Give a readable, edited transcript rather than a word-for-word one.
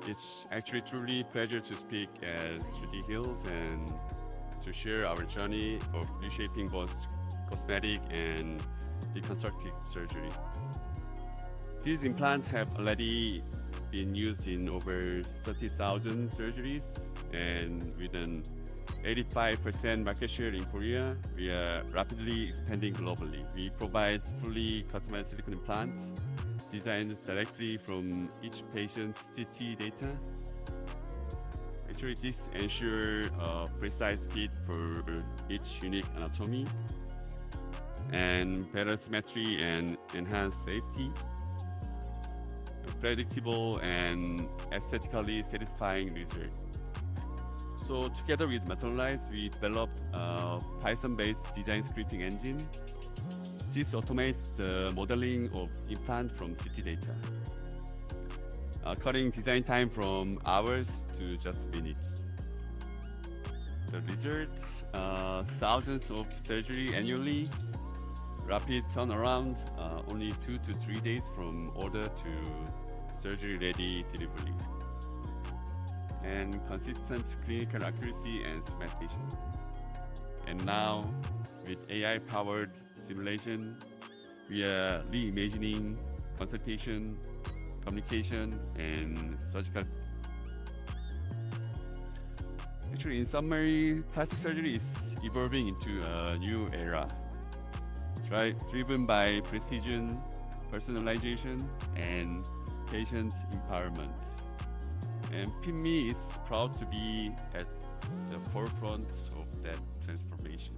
It's actually truly pleasure to speak as Judy Hills and to share our journey of reshaping both cosmetic and reconstructive surgery. These implants have already been used in over 30,000 surgeries, and with an 85% market share in Korea, we are rapidly expanding globally. We provide fully customized silicone implants designed directly from each patient's CT data. Actually, this ensures a precise fit for each unique anatomy and better symmetry and enhanced safety, predictable and aesthetically satisfying result. So together with Personalize, we developed a Python-based design scripting engine. This automates the modeling of implant from CT data, cutting design time from hours to just minutes. The results, thousands of surgery annually, rapid turnaround, only 2 to 3 days from order to surgery-ready delivery, and consistent clinical accuracy and segmentation. And now, with AI-powered simulation, we are reimagining consultation, communication, and surgical. Actually, in summary, plastic surgery is evolving into a new era, right? Driven by precision, personalization, and patient empowerment. And PIMME is proud to be at the forefront of that transformation.